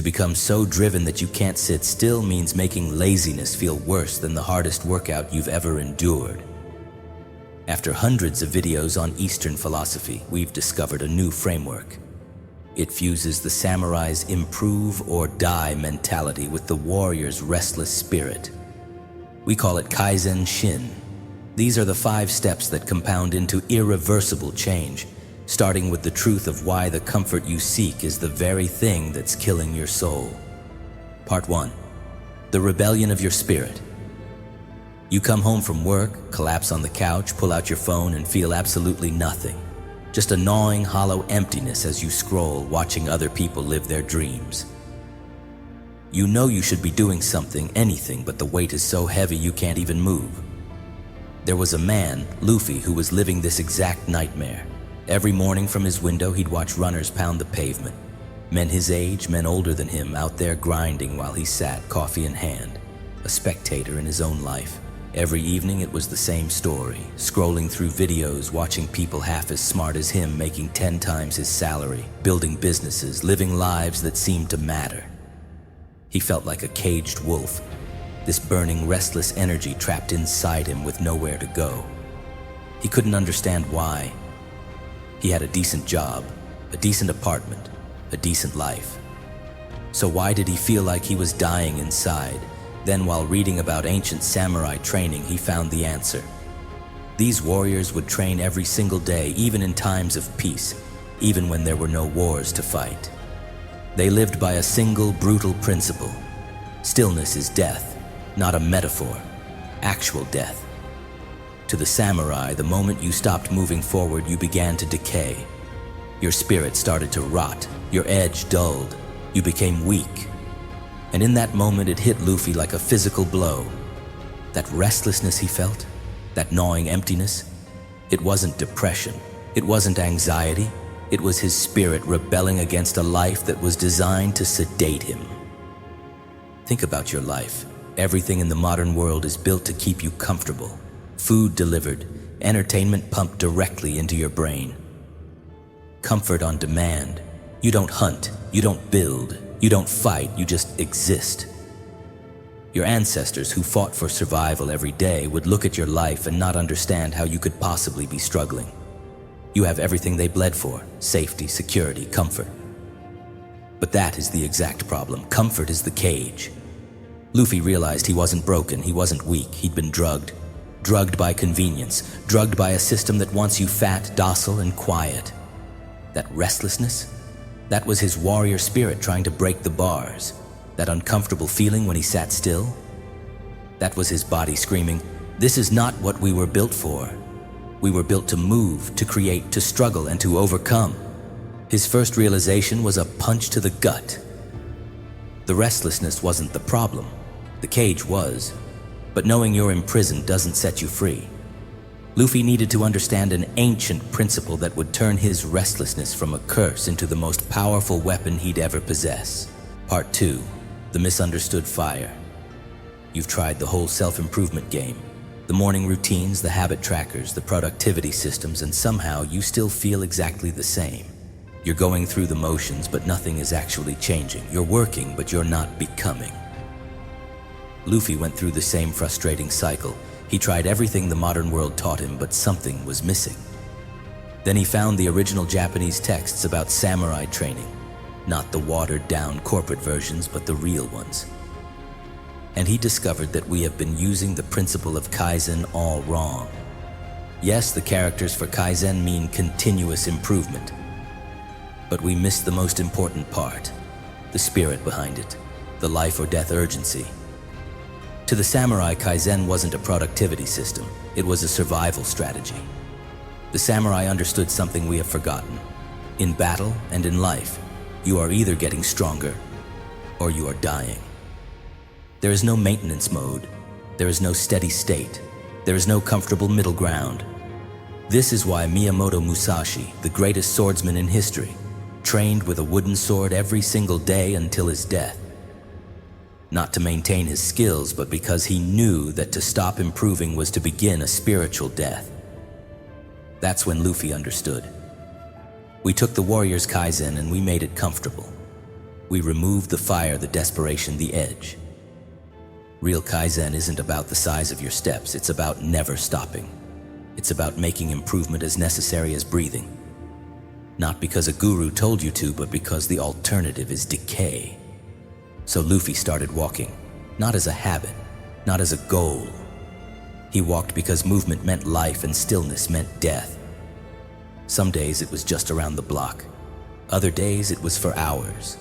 become so driven that you can't sit still means making laziness feel worse than the hardest workout you've ever endured. After hundreds of videos on Eastern philosophy, we've discovered a new framework. It fuses the samurai's improve or die mentality with the warrior's restless spirit. We call it Kaizen Shin. These are the 5 steps that compound into irreversible change, starting with the truth of why the comfort you seek is the very thing that's killing your soul. Part 1. The rebellion of your spirit. You come home from work, collapse on the couch, pull out your phone, and feel absolutely nothing. Just a gnawing, hollow emptiness as you scroll, watching other people live their dreams. You know you should be doing something, anything, but the weight is so heavy you can't even move. There was a man, Luffy, who was living this exact nightmare. Every morning from his window, he'd watch runners pound the pavement. Men his age, men older than him, out there grinding while he sat, coffee in hand, a spectator in his own life. Every evening it was the same story, scrolling through videos, watching people half as smart as him making 10 times his salary, building businesses, living lives that seemed to matter. He felt like a caged wolf, this burning, restless energy trapped inside him with nowhere to go. He couldn't understand why. He had a decent job, a decent apartment, a decent life. So why did he feel like he was dying inside? Then, while reading about ancient samurai training, he found the answer. These warriors would train every single day, even in times of peace, even when there were no wars to fight. They lived by a single brutal principle. Stillness is death, not a metaphor, actual death. To the samurai, the moment you stopped moving forward, you began to decay. Your spirit started to rot, your edge dulled, you became weak. And in that moment, it hit Luffy like a physical blow. That restlessness he felt, that gnawing emptiness, it wasn't depression, it wasn't anxiety, it was his spirit rebelling against a life that was designed to sedate him. Think about your life. Everything in the modern world is built to keep you comfortable. Food delivered, entertainment pumped directly into your brain. Comfort on demand. You don't hunt, you don't build, you don't fight, you just exist. Your ancestors who fought for survival every day would look at your life and not understand how you could possibly be struggling. You have everything they bled for: safety, security, comfort. But that is the exact problem. Comfort is the cage. Luffy realized he wasn't broken, he wasn't weak, he'd been drugged. Drugged by convenience, drugged by a system that wants you fat, docile, and quiet. That restlessness, that was his warrior spirit trying to break the bars. That uncomfortable feeling when he sat still, that was his body screaming, "This is not what we were built for. We were built to move, to create, to struggle, and to overcome." His first realization was a punch to the gut. The restlessness wasn't the problem. The cage was. But knowing you're imprisoned doesn't set you free. Luffy needed to understand an ancient principle that would turn his restlessness from a curse into the most powerful weapon he'd ever possess. Part 2. The misunderstood fire. You've tried the whole self-improvement game. The morning routines, the habit trackers, the productivity systems, and somehow you still feel exactly the same. You're going through the motions, but nothing is actually changing. You're working, but you're not becoming. Luffy went through the same frustrating cycle. He tried everything the modern world taught him, but something was missing. Then he found the original Japanese texts about samurai training, not the watered-down corporate versions, but the real ones. And he discovered that we have been using the principle of Kaizen all wrong. Yes, the characters for Kaizen mean continuous improvement, but we missed the most important part, the spirit behind it, the life or death urgency. To the samurai, Kaizen wasn't a productivity system, it was a survival strategy. The samurai understood something we have forgotten. In battle and in life, you are either getting stronger or you are dying. There is no maintenance mode, there is no steady state, there is no comfortable middle ground. This is why Miyamoto Musashi, the greatest swordsman in history, trained with a wooden sword every single day until his death. Not to maintain his skills, but because he knew that to stop improving was to begin a spiritual death. That's when Luffy understood. We took the warrior's Kaizen and we made it comfortable. We remove the fire, the desperation, the edge. Real Kaizen isn't about the size of your steps, it's about never stopping. It's about making improvement as necessary as breathing. Not because a guru told you to, but because the alternative is decay. So Luffy started walking, not as a habit, not as a goal. He walked because movement meant life and stillness meant death. Some days it was just around the block. Other days it was for hours.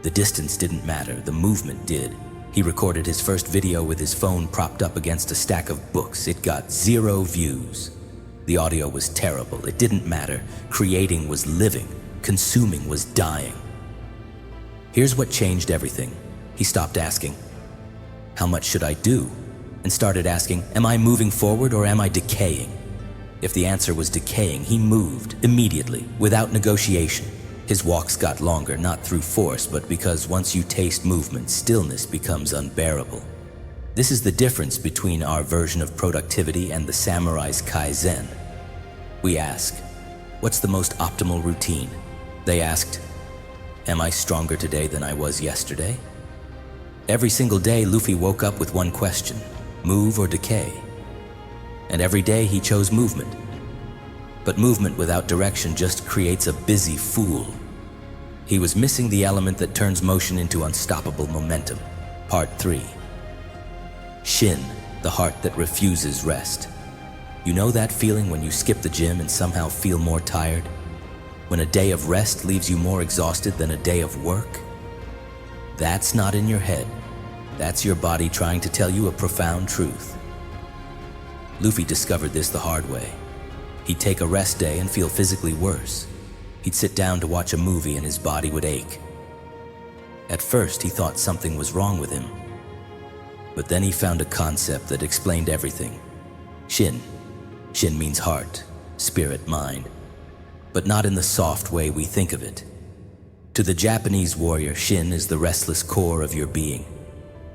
The distance didn't matter, the movement did. He recorded his first video with his phone propped up against a stack of books. It got 0 views. The audio was terrible. It didn't matter. Creating was living. Consuming was dying. Here's what changed everything. He stopped asking, "How much should I do?" and started asking, "Am I moving forward or am I decaying?" If the answer was decaying, he moved immediately, without negotiation. His walks got longer, not through force, but because once you taste movement, stillness becomes unbearable. This is the difference between our version of productivity and the samurai's Kaizen. We ask, "What's the most optimal routine?" They asked, "Am I stronger today than I was yesterday?" Every single day, Luffy woke up with one question: move or decay? And every day he chose movement. But movement without direction just creates a busy fool. He was missing the element that turns motion into unstoppable momentum. Part 3. Shin, the heart that refuses rest. You know that feeling when you skip the gym and somehow feel more tired? When a day of rest leaves you more exhausted than a day of work? That's not in your head. That's your body trying to tell you a profound truth. Luffy discovered this the hard way. He'd take a rest day and feel physically worse. He'd sit down to watch a movie and his body would ache. At first, he thought something was wrong with him. But then he found a concept that explained everything. Shin. Shin means heart, spirit, mind. But not in the soft way we think of it. To the Japanese warrior, Shin is the restless core of your being.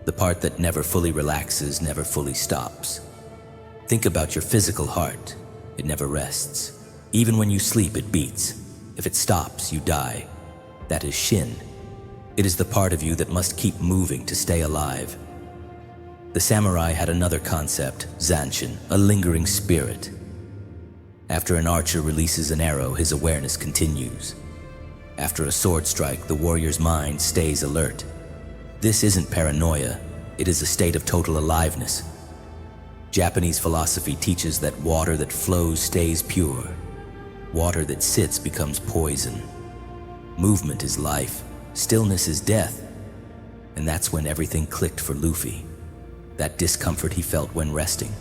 The part that never fully relaxes, never fully stops. Think about your physical heart. It never rests. Even when you sleep, it beats. If it stops, you die. That is Shin. It is the part of you that must keep moving to stay alive. The samurai had another concept, Zanshin, a lingering spirit. After an archer releases an arrow, his awareness continues. After a sword strike, the warrior's mind stays alert. This isn't paranoia, it is a state of total aliveness. Japanese philosophy teaches that water that flows stays pure. Water that sits becomes poison. Movement is life, stillness is death. And that's when everything clicked for Luffy. That discomfort he felt when resting.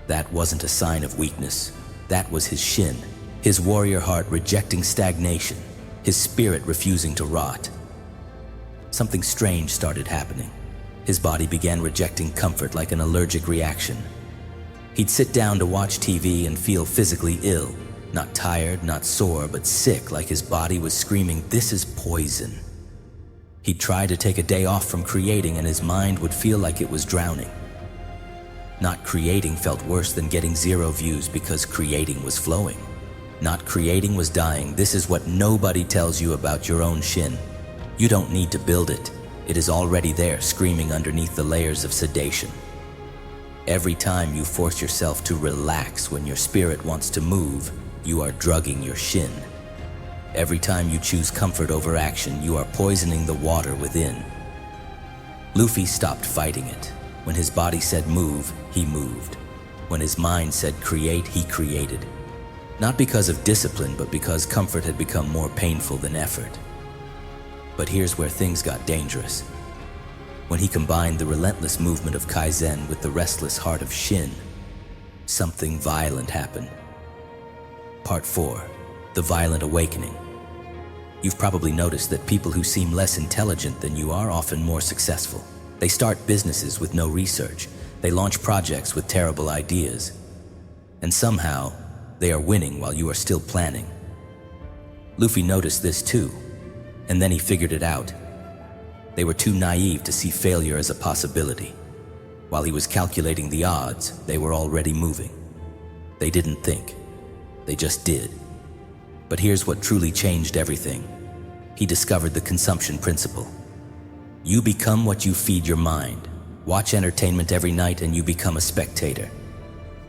That wasn't a sign of weakness. That was his Shin, his warrior heart rejecting stagnation, his spirit refusing to rot. Something strange started happening. His body began rejecting comfort like an allergic reaction. He'd sit down to watch TV and feel physically ill, not tired, not sore, but sick, like his body was screaming, "This is poison." He'd try to take a day off from creating and his mind would feel like it was drowning. Not creating felt worse than getting 0 views because creating was flowing. Not creating was dying. This is what nobody tells you about your own Shin. You don't need to build it. It is already there, screaming underneath the layers of sedation. Every time you force yourself to relax when your spirit wants to move, you are drugging your Shin. Every time you choose comfort over action, you are poisoning the water within. Luffy stopped fighting it. When his body said move, he moved. When his mind said create, he created. Not because of discipline, but because comfort had become more painful than effort. But here's where things got dangerous. When he combined the relentless movement of Kaizen with the restless heart of Shin, something violent happened. Part 4. The Violent Awakening. You've probably noticed that people who seem less intelligent than you are often more successful. They start businesses with no research. They launch projects with terrible ideas. And somehow, they are winning while you are still planning. Luffy noticed this too, and then he figured it out. They were too naive to see failure as a possibility. While he was calculating the odds, they were already moving. They didn't think. They just did. But here's what truly changed everything. He discovered the consumption principle. You become what you feed your mind. Watch entertainment every night and you become a spectator.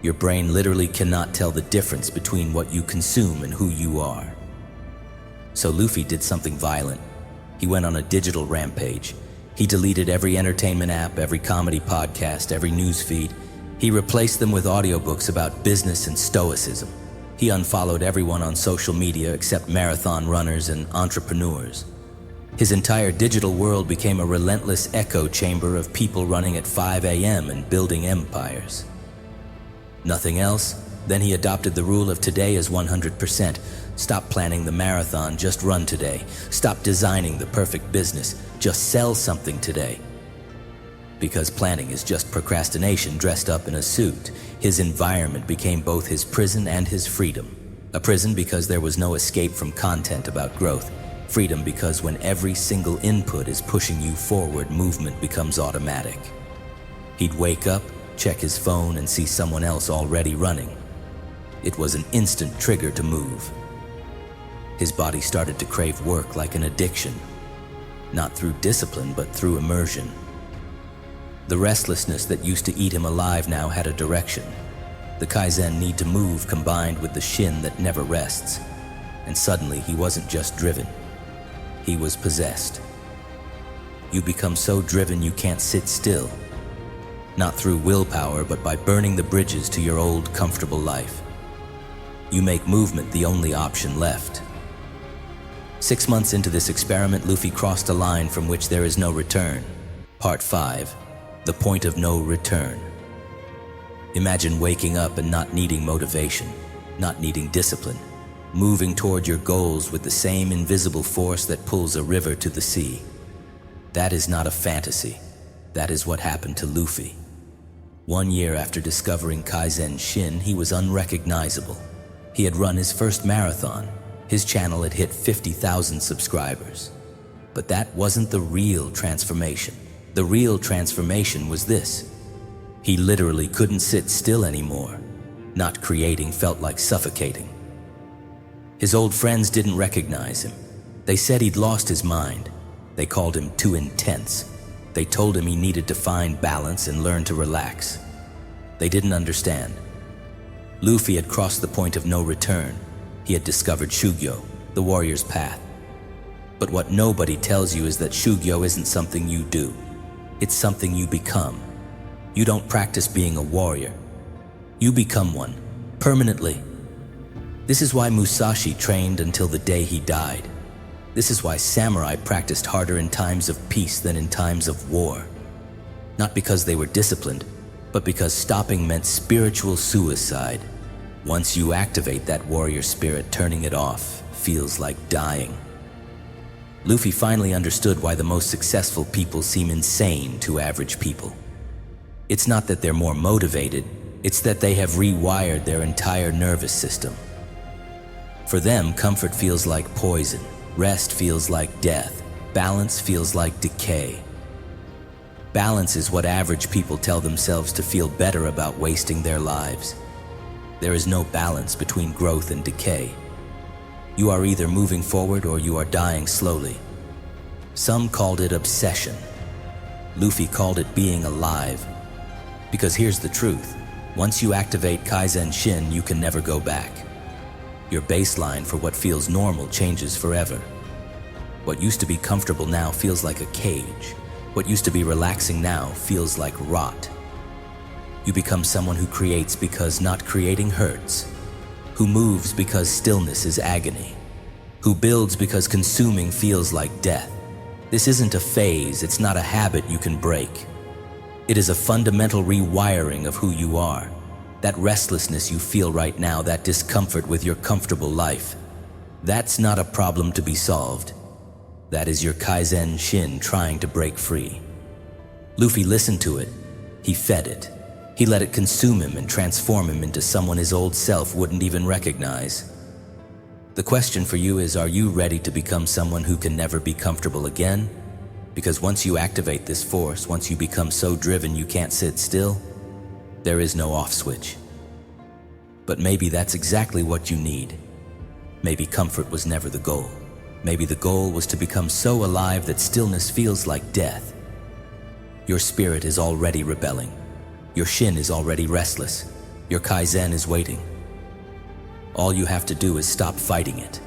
Your brain literally cannot tell the difference between what you consume and who you are. So Luffy did something violent. He went on a digital rampage. He deleted every entertainment app, every comedy podcast, every news feed. He replaced them with audiobooks about business and stoicism. He unfollowed everyone on social media except marathon runners and entrepreneurs. His entire digital world became a relentless echo chamber of people running at 5 a.m. and building empires. Nothing else? Then he adopted the rule of today is 100%. Stop planning the marathon, just run today. Stop designing the perfect business, just sell something today. Because planning is just procrastination dressed up in a suit, his environment became both his prison and his freedom. A prison because there was no escape from content about growth. Freedom because when every single input is pushing you forward, movement becomes automatic. He'd wake up, check his phone, and see someone else already running. It was an instant trigger to move. His body started to crave work like an addiction, not through discipline, but through immersion. The restlessness that used to eat him alive now had a direction. The Kaizen need to move combined with the Shin that never rests. And suddenly he wasn't just driven. He was possessed. You become so driven you can't sit still. Not through willpower, but by burning the bridges to your old, comfortable life. You make movement the only option left. 6 months into this experiment, Luffy crossed a line from which there is no return. Part 5. The point of no return. Imagine waking up and not needing motivation, not needing discipline, moving toward your goals with the same invisible force that pulls a river to the sea. That is not a fantasy. That is what happened to Luffy. 1 year after discovering Kaizen Shin, he was unrecognizable. He had run his first marathon. His channel had hit 50,000 subscribers. But that wasn't the real transformation. The real transformation was this. He literally couldn't sit still anymore. Not creating felt like suffocating. His old friends didn't recognize him. They said he'd lost his mind. They called him too intense. They told him he needed to find balance and learn to relax. They didn't understand. Luffy had crossed the point of no return. He had discovered Shugyo, the warrior's path. But what nobody tells you is that Shugyo isn't something you do. It's something you become. You don't practice being a warrior. You become one, permanently. This is why Musashi trained until the day he died. This is why samurai practiced harder in times of peace than in times of war. Not because they were disciplined, but because stopping meant spiritual suicide. Once you activate that warrior spirit, turning it off feels like dying. Luffy finally understood why the most successful people seem insane to average people. It's not that they're more motivated, it's that they have rewired their entire nervous system. For them, comfort feels like poison, rest feels like death, balance feels like decay. Balance is what average people tell themselves to feel better about wasting their lives. There is no balance between growth and decay. You are either moving forward or you are dying slowly. Some called it obsession. Luffy called it being alive. Because here's the truth. Once you activate Kaizen Shin, you can never go back. Your baseline for what feels normal changes forever. What used to be comfortable now feels like a cage. What used to be relaxing now feels like rot. You become someone who creates because not creating hurts. Who moves because stillness is agony. Who builds because consuming feels like death. This isn't a phase, it's not a habit you can break. It is a fundamental rewiring of who you are. That restlessness you feel right now, that discomfort with your comfortable life. That's not a problem to be solved. That is your Kaizen Shin trying to break free. Luffy listened to it. He fed it. He let it consume him and transform him into someone his old self wouldn't even recognize. The question for you is, are you ready to become someone who can never be comfortable again? Because once you activate this force, once you become so driven you can't sit still, there is no off switch. But maybe that's exactly what you need. Maybe comfort was never the goal. Maybe the goal was to become so alive that stillness feels like death. Your spirit is already rebelling. Your Shin is already restless. Your Kaizen is waiting. All you have to do is stop fighting it.